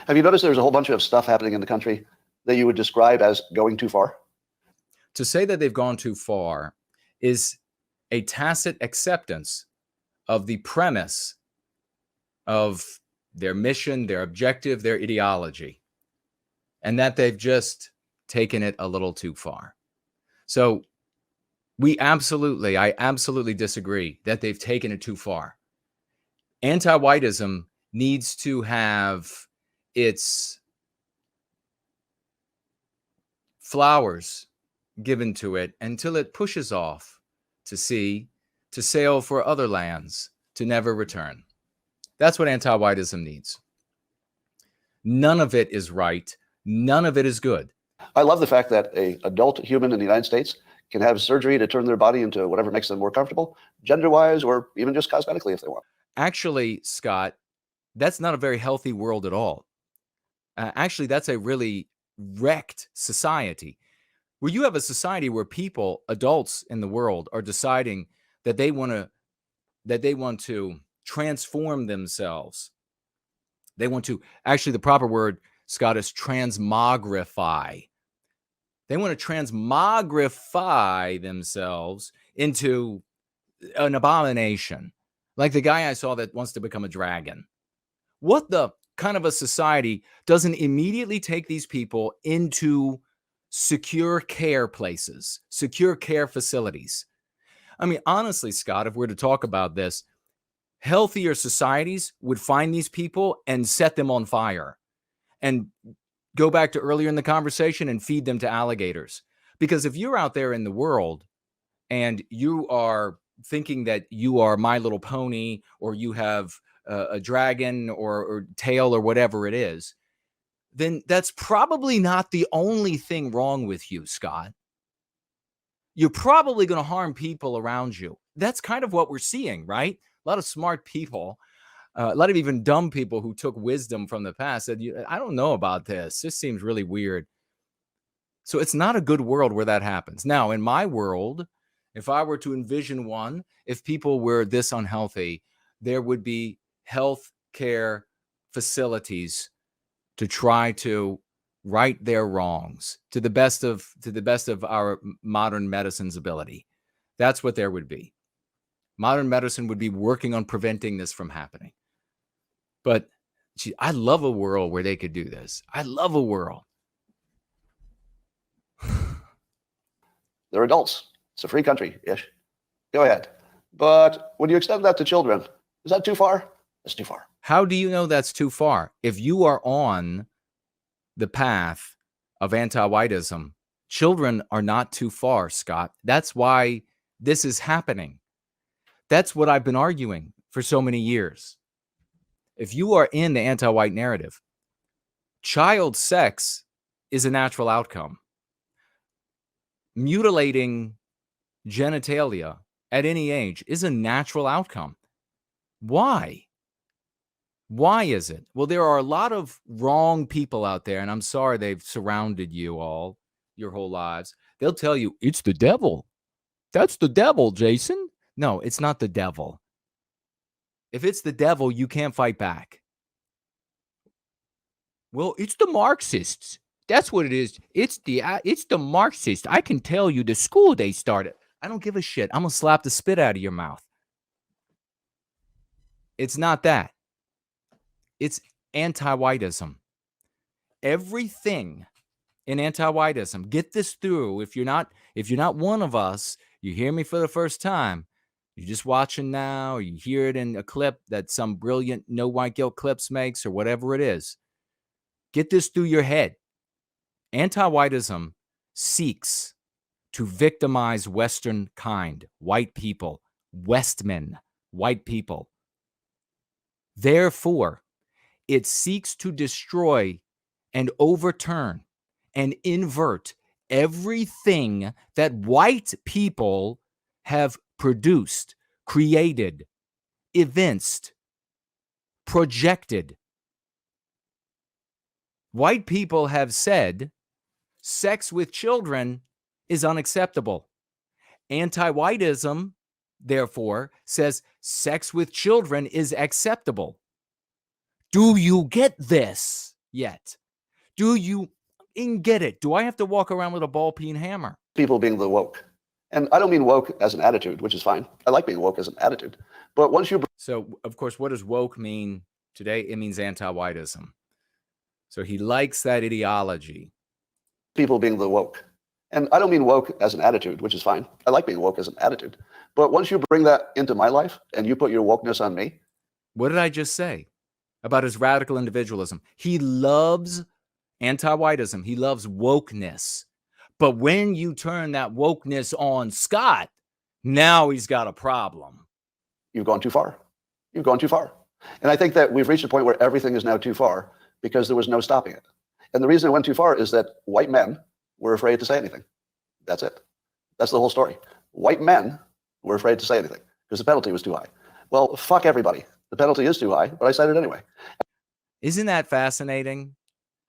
Have you noticed there's a whole bunch of stuff happening in the country that you would describe as going too far? To say that they've gone too far is a tacit acceptance of the premise of their mission, their objective, their ideology, and that they've just taken it a little too far. So I absolutely disagree that they've taken it too far. Anti-whitism needs to have its flowers given to it until it pushes off to sea, to sail for other lands, to never return. That's what anti-whitism needs. None of it is right. None of it is good. I love the fact that an adult human in the United States can have surgery to turn their body into whatever makes them more comfortable, gender-wise, or even just cosmetically if they want. Actually, Scott, that's not a very healthy world at all. Actually, that's a really wrecked society. Where you have a society where people, adults in the world, are deciding that they want to transform themselves. They want to, actually, the proper word, Scott, is transmogrify. They want to transmogrify themselves into an abomination, like the guy I saw that wants to become a dragon. What the kind of a society doesn't immediately take these people into secure care places, secure care facilities? I mean, honestly, Scott, if we're to talk about this, healthier societies would find these people and set them on fire and go back to earlier in the conversation and feed them to alligators. Because if you're out there in the world and you are thinking that you are My Little Pony, or you have a dragon or tail or whatever it is, then that's probably not the only thing wrong with you, Scott. You're probably going to harm people around you. That's kind of what we're seeing, right? A lot of smart people, a lot of even dumb people who took wisdom from the past said, I don't know about this. This seems really weird. So it's not a good world where that happens. Now, in my world, if I were to envision one, if people were this unhealthy, there would be health care facilities to try to right their wrongs to the best of our modern medicine's ability. That's what there would be. Modern medicine would be working on preventing this from happening. But gee, I love a world where they could do this. I love a world. They're adults. It's a free country-ish. Go ahead. But when you extend that to children, is that too far? That's too far. How do you know that's too far? If you are on the path of anti-whitism, children are not too far, Scott. That's why this is happening. That's what I've been arguing for so many years. If you are in the anti-white narrative, child sex is a natural outcome. Mutilating genitalia at any age is a natural outcome. Why? Why is it? Well, there are a lot of wrong people out there, and I'm sorry they've surrounded you all your whole lives. They'll tell you, it's the devil. That's the devil, Jason. No, it's not the devil. If it's the devil, you can't fight back. Well, it's the Marxists. That's what it is. It's the Marxists. I can tell you the school they started. I don't give a shit. I'm going to slap the spit out of your mouth. It's not that. It's anti-whitism. Everything in anti-whitism, get this through. If you're not one of us, you hear me for the first time, you're just watching now, or you hear it in a clip that some brilliant No White Guilt Clips makes or whatever it is. Get this through your head. Anti-whitism seeks to victimize Western kind, white people, Westmen, white people. Therefore, it seeks to destroy and overturn and invert everything that white people have produced, created, evinced, projected. White people have said sex with children is unacceptable. Anti-whitism, therefore, says sex with children is acceptable. Do you get this? yet. Do you get it? Do I have to walk around with a ball peen hammer? People being the woke. And I don't mean woke as an attitude, which is fine. I like being woke as an attitude. But once you So, of course, what does woke mean today? It means anti-whitism. So he likes that ideology. people being the woke. And I don't mean woke as an attitude, which is fine. I like being woke as an attitude. But once you bring that into my life and you put your wokeness on me. What did I just say about his radical individualism? He loves anti-whitism. He loves wokeness. But when you turn that wokeness on Scott, now he's got a problem. You've gone too far. You've gone too far. And I think that we've reached a point where everything is now too far because there was no stopping it. And the reason it went too far is that white men were afraid to say anything. That's it. That's the whole story. White men were afraid to say anything because the penalty was too high. Well, fuck everybody. The penalty is too high, but I said it anyway. Isn't that fascinating?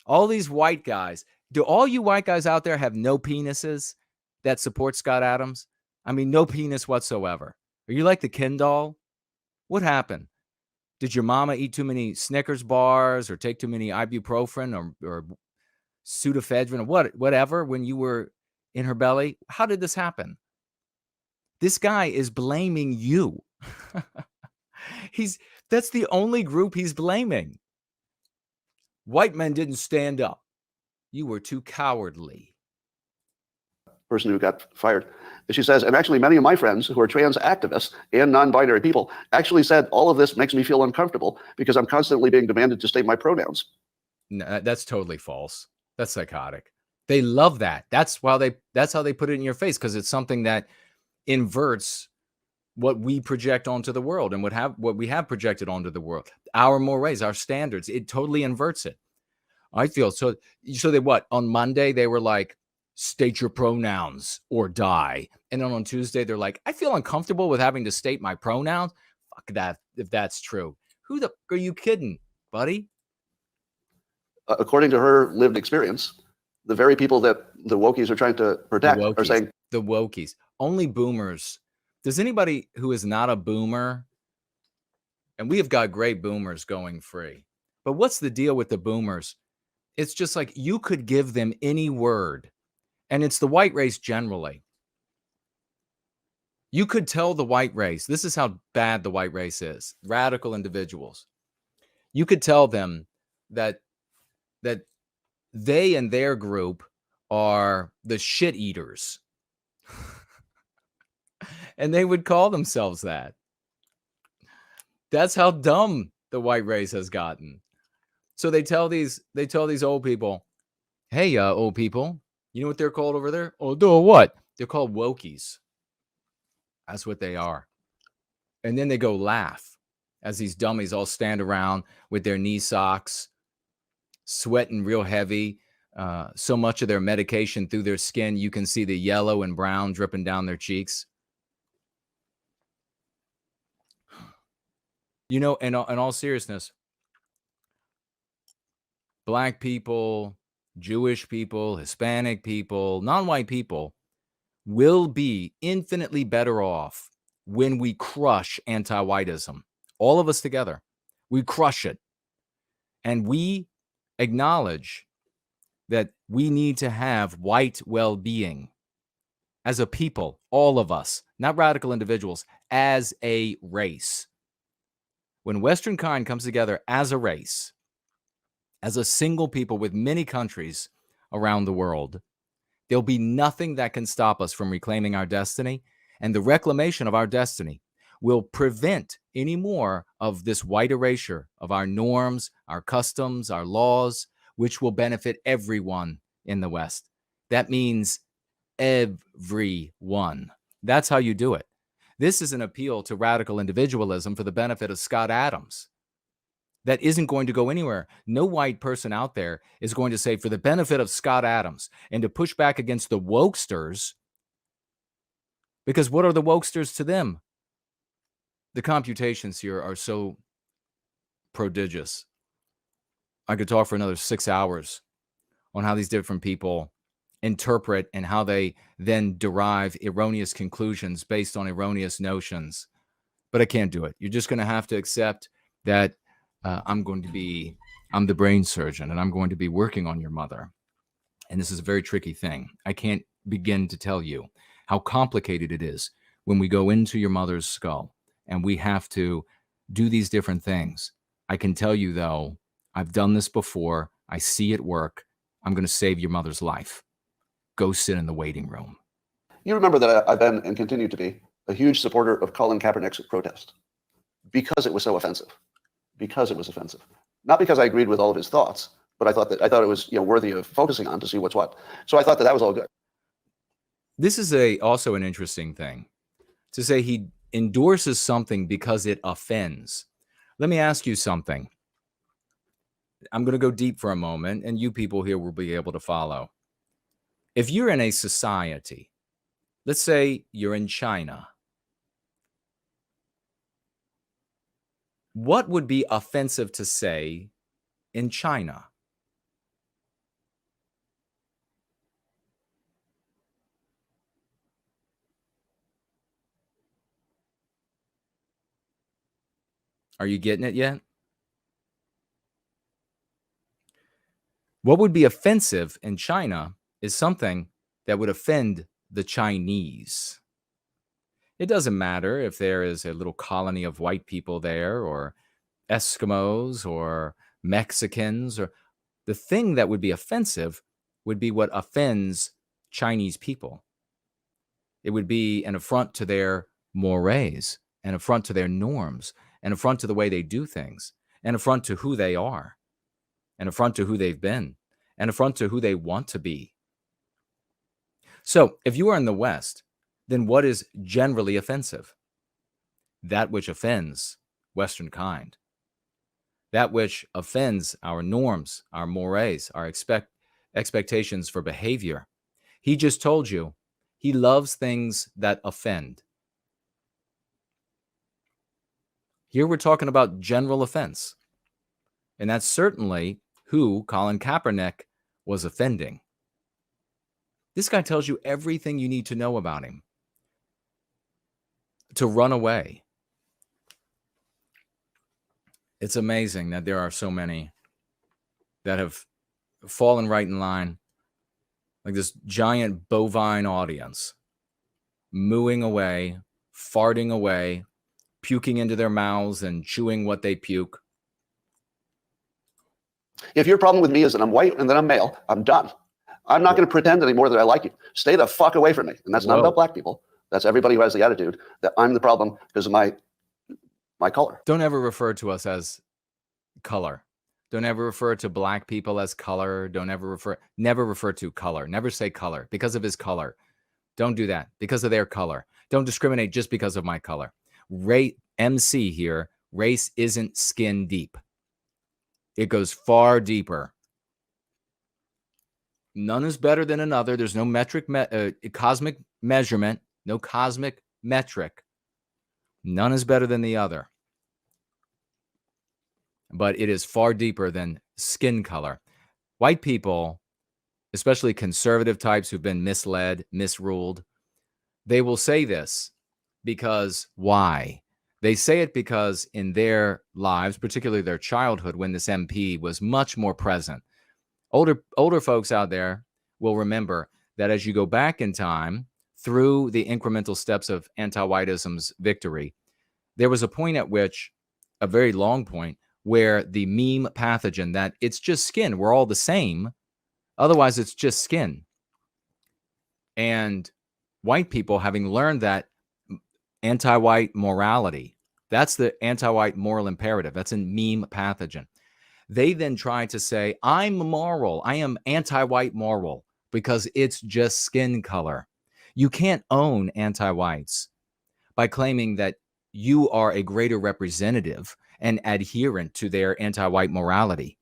All these white guys. Do all you white guys out there have no penises that support Scott Adams? I mean, no penis whatsoever. Are you like the Ken doll? What happened? Did your mama eat too many Snickers bars or take too many ibuprofen or pseudoephedrine or whatever when you were in her belly? How did this happen? This guy is blaming you. That's the only group he's blaming. White men didn't stand up. You were too cowardly. Person who got fired. She says, and actually many of my friends who are trans activists and non-binary people actually said all of this makes me feel uncomfortable because I'm constantly being demanded to state my pronouns. No, that's totally false. That's psychotic. They love that. That's how they put it in your face, because it's something that inverts what we project onto the world and what we have projected onto the world. Our mores, our standards, it totally inverts it. I feel so they what? On Monday, they were like, state your pronouns or die. And then on Tuesday, they're like, I feel uncomfortable with having to state my pronouns. Fuck that, if that's true. Who the fuck are you kidding, buddy? According to her lived experience, the very people that the wokies are trying to protect are saying. The wokies. Only boomers. Does anybody who is not a boomer, and we have got great boomers going free, but what's the deal with the boomers? It's just like you could give them any word, and it's the white race generally. You could tell the white race, this is how bad the white race is, radical individuals. You could tell them that they and their group are the shit eaters. And they would call themselves that. That's how dumb the white race has gotten. So they tell these old people, hey, old people, you know what they're called over there? Oh, what? They're called wokies. That's what they are. And then they go laugh as these dummies all stand around with their knee socks, sweating real heavy. So much of their medication through their skin, you can see the yellow and brown dripping down their cheeks. You know, in all seriousness, Black people, Jewish people, Hispanic people, non-white people will be infinitely better off when we crush anti-whitism. All of us together, we crush it. And we acknowledge that we need to have white well-being as a people, all of us, not radical individuals, as a race. When Western kind comes together as a race, as a single people with many countries around the world, there'll be nothing that can stop us from reclaiming our destiny, and the reclamation of our destiny will prevent any more of this white erasure of our norms, our customs, our laws, which will benefit everyone in the West. That means everyone. That's how you do it. This is an appeal to radical individualism for the benefit of Scott Adams. That isn't going to go anywhere. No white person out there is going to say, for the benefit of Scott Adams, and to push back against the wokesters, because what are the wokesters to them? The computations here are so prodigious. I could talk for another 6 hours on how these different people interpret and how they then derive erroneous conclusions based on erroneous notions. But I can't do it. You're just going to have to accept that I'm the brain surgeon, and I'm going to be working on your mother. And this is a very tricky thing. I can't begin to tell you how complicated it is when we go into your mother's skull and we have to do these different things. I can tell you, though, I've done this before. I see it work. I'm going to save your mother's life. Go sit in the waiting room. You remember that I've been and continue to be a huge supporter of Colin Kaepernick's protest because it was so offensive. Because it was offensive. Not because I agreed with all of his thoughts, but I thought it was worthy of focusing on to see what's what. So I thought that was all good. This is also an interesting thing to say he endorses something because it offends. Let me ask you something. I'm going to go deep for a moment, and you people here will be able to follow. If you're in a society, let's say you're in China, what would be offensive to say in China? Are you getting it yet? What would be offensive in China is something that would offend the Chinese. It doesn't matter if there is a little colony of white people there, or Eskimos, or Mexicans, or the thing that would be offensive would be what offends Chinese people. It would be an affront to their mores, an affront to their norms, an affront to the way they do things, an affront to who they are, an affront to who they've been, an affront to who they want to be. So if you are in the West, then what is generally offensive? That which offends Western kind. That which offends our norms, our mores, our expectations for behavior. He just told you he loves things that offend. Here we're talking about general offense. And that's certainly who Colin Kaepernick was offending. This guy tells you everything you need to know about him. To run away. It's amazing that there are so many that have fallen right in line, like this giant bovine audience, mooing away, farting away, puking into their mouths and chewing what they puke. If your problem with me is that I'm white and that I'm male, I'm done. I'm not going to pretend anymore that I like you. Stay the fuck away from me. And that's not about black people. That's everybody who has the attitude that I'm the problem because of my color. Don't ever refer to us as color. Don't ever refer to black people as color. Never refer to color. Never say color because of his color. Don't do that because of their color. Don't discriminate just because of my color. MC here, race isn't skin deep. It goes far deeper. None is better than another. There's no cosmic measurement, no cosmic metric. None is better than the other. But it is far deeper than skin color. White people, especially conservative types who've been misled, misruled, they will say this because why? They say it because in their lives, particularly their childhood, when this MP was much more present, older folks out there will remember that as you go back in time through the incremental steps of anti-whitism's victory, there was a point at which, a very long point, where the meme pathogen that it's just skin, we're all the same, otherwise it's just skin. And white people, having learned that anti-white morality, that's the anti-white moral imperative, that's a meme pathogen. They then try to say, I'm moral, I am anti-white moral, because it's just skin color. You can't own anti-whites by claiming that you are a greater representative and adherent to their anti-white morality.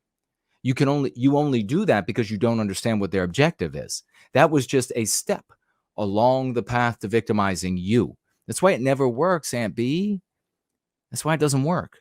You only do that because you don't understand what their objective is. That was just a step along the path to victimizing you. That's why it never works, Aunt B. That's why it doesn't work.